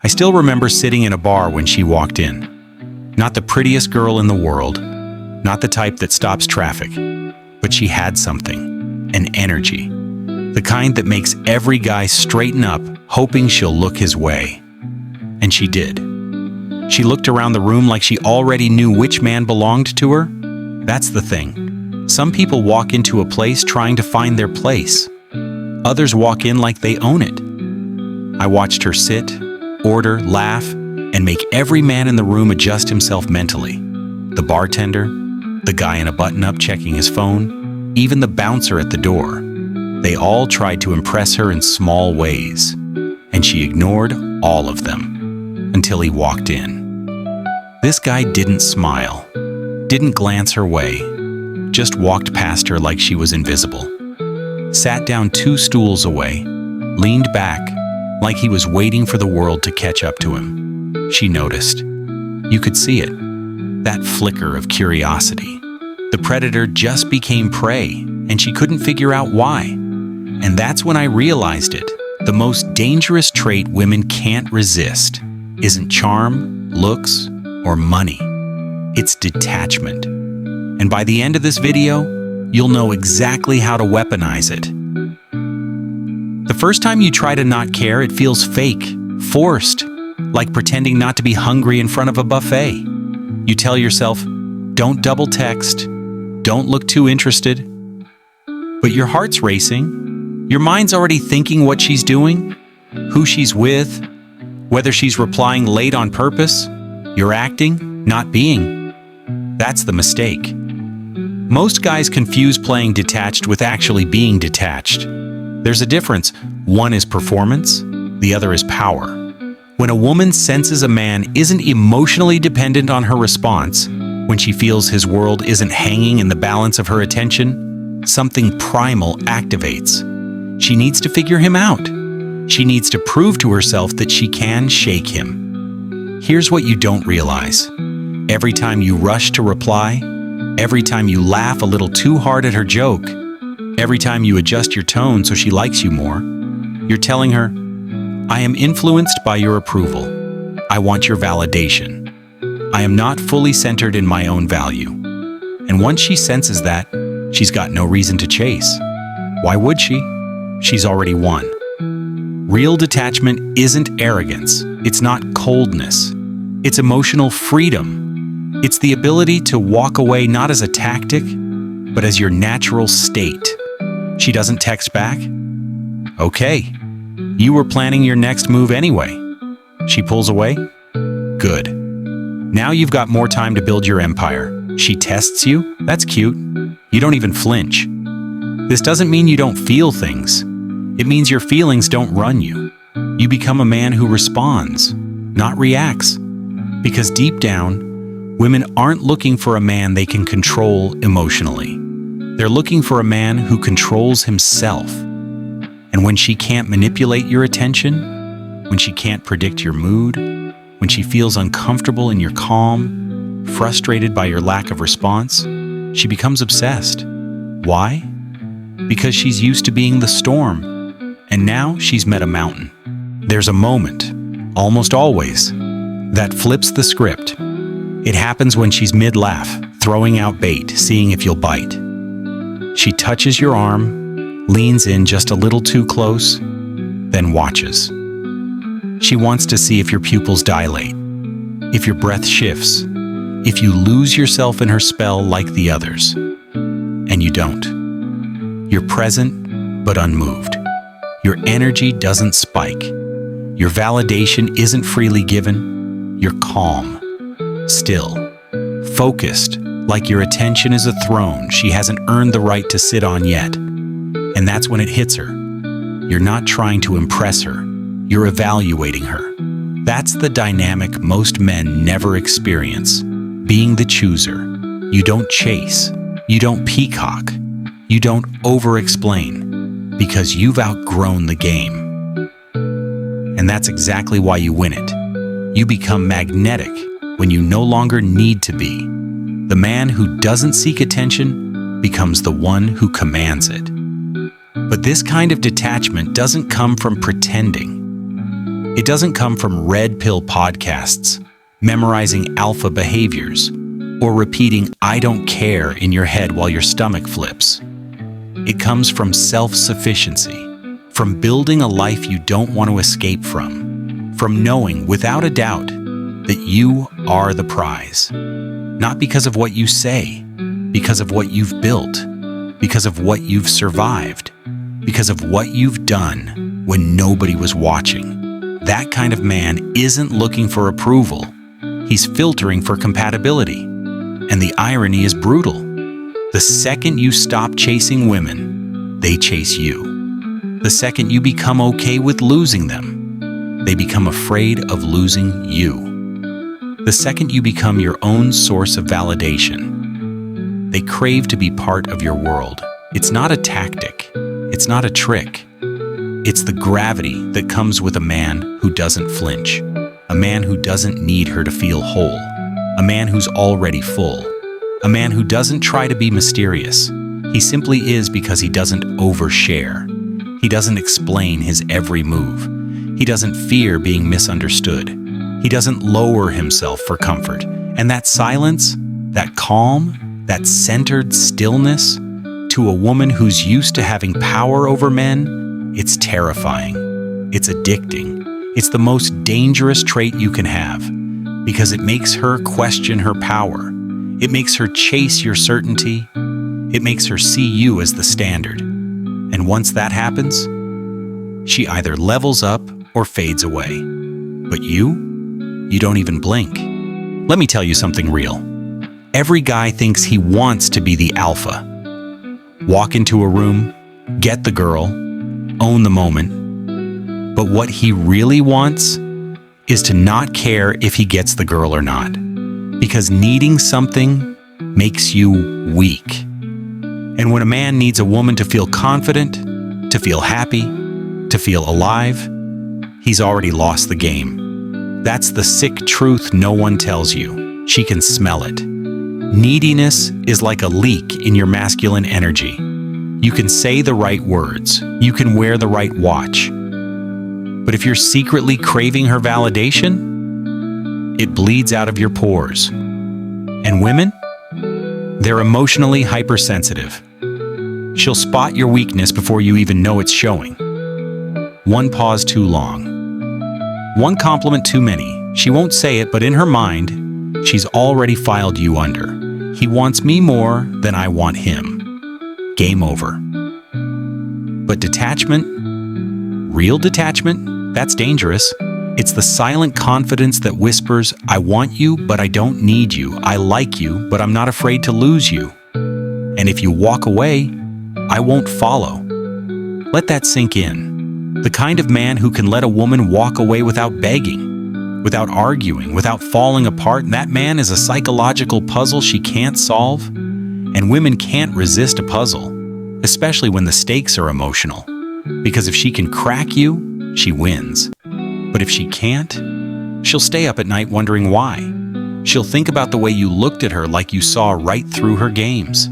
I still remember sitting in a bar when she walked in. Not the prettiest girl in the world, not the type that stops traffic, but she had something, an energy, the kind that makes every guy straighten up, hoping she'll look his way. And she did. She looked around the room like she already knew which man belonged to her. That's the thing. Some people walk into a place trying to find their place. Others walk in like they own it. I watched her sit, order, laugh, and make every man in the room adjust himself mentally. The bartender, the guy in a button-up checking his phone, even the bouncer at the door. They all tried to impress her in small ways, and she ignored all of them until he walked in. This guy didn't smile, didn't glance her way, just walked past her like she was invisible. Sat down 2 stools away, leaned back like he was waiting for the world to catch up to him. She noticed. You could see it, that flicker of curiosity. The predator just became prey, and she couldn't figure out why. And that's when I realized it. The most dangerous trait women can't resist isn't charm, looks, or money. It's detachment. And by the end of this video, you'll know exactly how to weaponize it. The first time you try to not care, it feels fake, forced, like pretending not to be hungry in front of a buffet. You tell yourself, don't double text, don't look too interested. But your heart's racing. Your mind's already thinking what she's doing, who she's with, whether she's replying late on purpose. You're acting, not being. That's the mistake. Most guys confuse playing detached with actually being detached. There's a difference. One is performance, the other is power. When a woman senses a man isn't emotionally dependent on her response, when she feels his world isn't hanging in the balance of her attention, something primal activates. She needs to figure him out. She needs to prove to herself that she can shake him. Here's what you don't realize. Every time you rush to reply, every time you laugh a little too hard at her joke, every time you adjust your tone so she likes you more, you're telling her, I am influenced by your approval. I want your validation. I am not fully centered in my own value. And once she senses that, she's got no reason to chase. Why would she? She's already won. Real detachment isn't arrogance. It's not coldness. It's emotional freedom. It's the ability to walk away not as a tactic, but as your natural state. She doesn't text back? Okay. You were planning your next move anyway. She pulls away? Good. Now you've got more time to build your empire. She tests you? That's cute. You don't even flinch. This doesn't mean you don't feel things. It means your feelings don't run you. You become a man who responds, not reacts. Because deep down, women aren't looking for a man they can control emotionally. They're looking for a man who controls himself. And when she can't manipulate your attention, when she can't predict your mood, when she feels uncomfortable in your calm, frustrated by your lack of response, she becomes obsessed. Why? Because she's used to being the storm, and now she's met a mountain. There's a moment, almost always, that flips the script. It happens when she's mid-laugh, throwing out bait, seeing if you'll bite. She touches your arm, leans in just a little too close, then watches. She wants to see if your pupils dilate, if your breath shifts, if you lose yourself in her spell like the others. And you don't. You're present, but unmoved. Your energy doesn't spike. Your validation isn't freely given. You're calm, still, focused, like your attention is a throne she hasn't earned the right to sit on yet. And that's when it hits her. You're not trying to impress her. You're evaluating her. That's the dynamic most men never experience. Being the chooser. You don't chase. You don't peacock. You don't over-explain. Because you've outgrown the game. And that's exactly why you win it. You become magnetic when you no longer need to be. The man who doesn't seek attention becomes the one who commands it. But this kind of detachment doesn't come from pretending. It doesn't come from red pill podcasts, memorizing alpha behaviors, or repeating "I don't care" in your head while your stomach flips. It comes from self-sufficiency, from building a life you don't want to escape from knowing without a doubt that you are the prize. Not because of what you say, because of what you've built, because of what you've survived, because of what you've done when nobody was watching. That kind of man isn't looking for approval. He's filtering for compatibility. And the irony is brutal. The second you stop chasing women, they chase you. The second you become okay with losing them, they become afraid of losing you. The second you become your own source of validation, they crave to be part of your world. It's not a tactic. It's not a trick. It's the gravity that comes with a man who doesn't flinch, a man who doesn't need her to feel whole, a man who's already full, a man who doesn't try to be mysterious. He simply is because he doesn't overshare. He doesn't explain his every move. He doesn't fear being misunderstood. He doesn't lower himself for comfort. And that silence, that calm, that centered stillness, to a woman who's used to having power over men, it's terrifying. It's addicting. It's the most dangerous trait you can have because it makes her question her power. It makes her chase your certainty. It makes her see you as the standard. And once that happens, she either levels up or fades away. But you don't even blink. Let me tell you something real. Every guy thinks he wants to be the alpha. Walk into a room, get the girl, own the moment. But what he really wants is to not care if he gets the girl or not. Because needing something makes you weak. And when a man needs a woman to feel confident, to feel happy, to feel alive, he's already lost the game. That's the sick truth no one tells you. She can smell it. Neediness is like a leak in your masculine energy. You can say the right words. You can wear the right watch. But if you're secretly craving her validation, it bleeds out of your pores. And women? They're emotionally hypersensitive. She'll spot your weakness before you even know it's showing. One pause too long. One compliment too many. She won't say it, but in her mind, she's already filed you under. He wants me more than I want him. Game over. But detachment, real detachment, that's dangerous. It's the silent confidence that whispers, I want you, but I don't need you. I like you, but I'm not afraid to lose you. And if you walk away, I won't follow. Let that sink in. The kind of man who can let a woman walk away without begging, without arguing, without falling apart, that man is a psychological puzzle she can't solve. And women can't resist a puzzle, especially when the stakes are emotional. Because if she can crack you, she wins. But if she can't, she'll stay up at night wondering why. She'll think about the way you looked at her like you saw right through her games.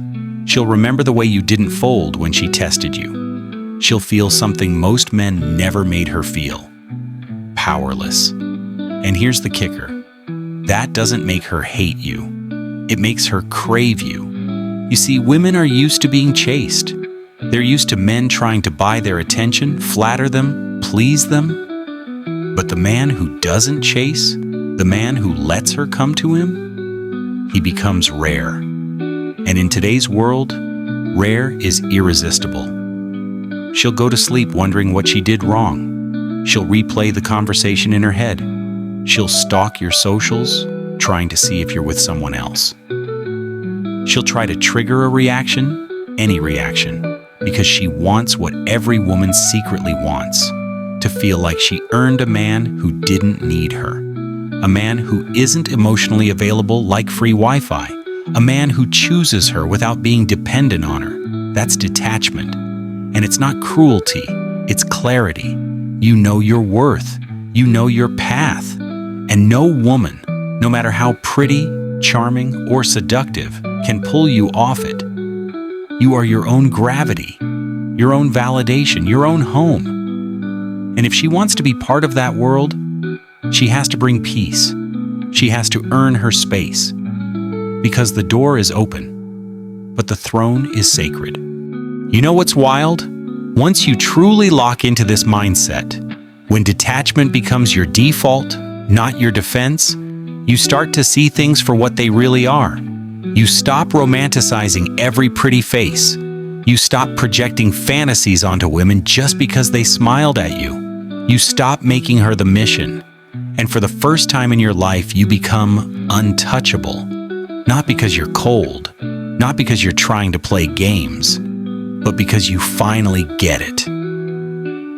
She'll remember the way you didn't fold when she tested you. She'll feel something most men never made her feel. Powerless. And here's the kicker. That doesn't make her hate you. It makes her crave you. You see, women are used to being chased. They're used to men trying to buy their attention, flatter them, please them. But the man who doesn't chase, the man who lets her come to him, he becomes rare. And in today's world, rare is irresistible. She'll go to sleep wondering what she did wrong. She'll replay the conversation in her head. She'll stalk your socials, trying to see if you're with someone else. She'll try to trigger a reaction, any reaction, because she wants what every woman secretly wants, to feel like she earned a man who didn't need her, a man who isn't emotionally available like free Wi-Fi, a man who chooses her without being dependent on her. That's detachment. And it's not cruelty, it's clarity. You know your worth, you know your path, and no woman, no matter how pretty, charming, or seductive, can pull you off it. You are your own gravity, your own validation, your own home. And if she wants to be part of that world, She has to bring peace. She has to earn her space. Because the door is open, but the throne is sacred. You know what's wild? Once you truly lock into this mindset, when detachment becomes your default, not your defense, you start to see things for what they really are. You stop romanticizing every pretty face. You stop projecting fantasies onto women just because they smiled at you. You stop making her the mission. And for the first time in your life, you become untouchable. Not because you're cold, not because you're trying to play games, but because you finally get it.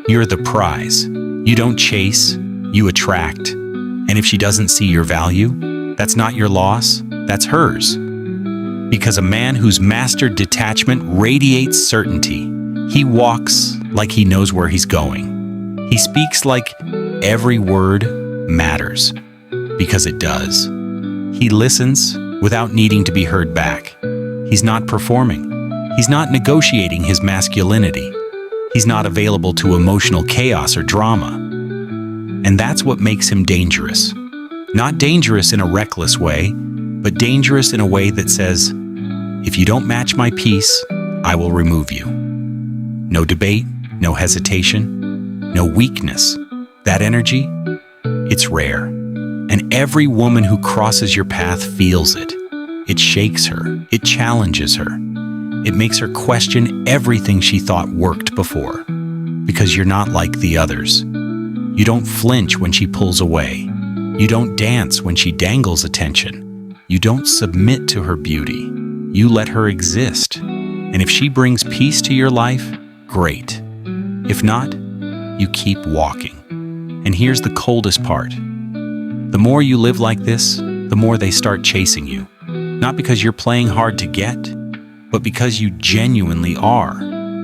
You're the prize. You don't chase, you attract. And if she doesn't see your value, that's not your loss, that's hers. Because a man who's mastered detachment radiates certainty. He walks like he knows where he's going. He speaks like every word matters, because it does. He listens without needing to be heard back. He's not performing. He's not negotiating his masculinity. He's not available to emotional chaos or drama. And that's what makes him dangerous. Not dangerous in a reckless way, but dangerous in a way that says, if you don't match my peace, I will remove you. No debate, no hesitation, no weakness. That energy, it's rare. And every woman who crosses your path feels it. It shakes her. It challenges her. It makes her question everything she thought worked before. Because you're not like the others. You don't flinch when she pulls away. You don't dance when she dangles attention. You don't submit to her beauty. You let her exist. And if she brings peace to your life, great. If not, you keep walking. And here's the coldest part. The more you live like this, the more they start chasing you. Not because you're playing hard to get, but because you genuinely are.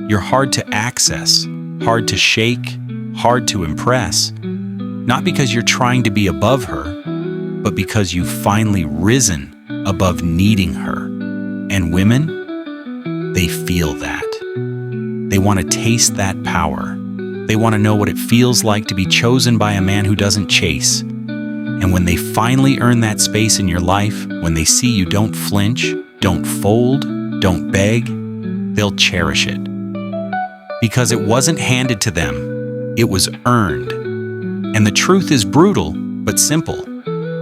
You're hard to access, hard to shake, hard to impress. Not because you're trying to be above her, but because you've finally risen above needing her. And women, they feel that. They want to taste that power. They want to know what it feels like to be chosen by a man who doesn't chase. And when they finally earn that space in your life, when they see you don't flinch, don't fold, don't beg, they'll cherish it. Because it wasn't handed to them, it was earned. And the truth is brutal, but simple.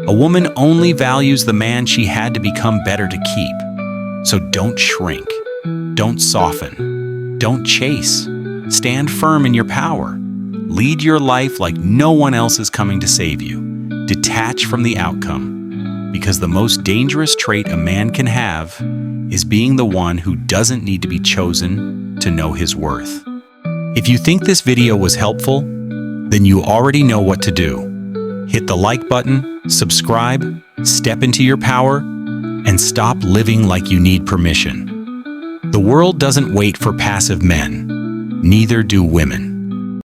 A woman only values the man she had to become better to keep. So don't shrink, don't soften, don't chase. Stand firm in your power. Lead your life like no one else is coming to save you. Detach from the outcome, because the most dangerous trait a man can have is being the one who doesn't need to be chosen to know his worth. If you think this video was helpful, then you already know what to do. Hit the like button, subscribe, step into your power, and stop living like you need permission. The world doesn't wait for passive men, neither do women.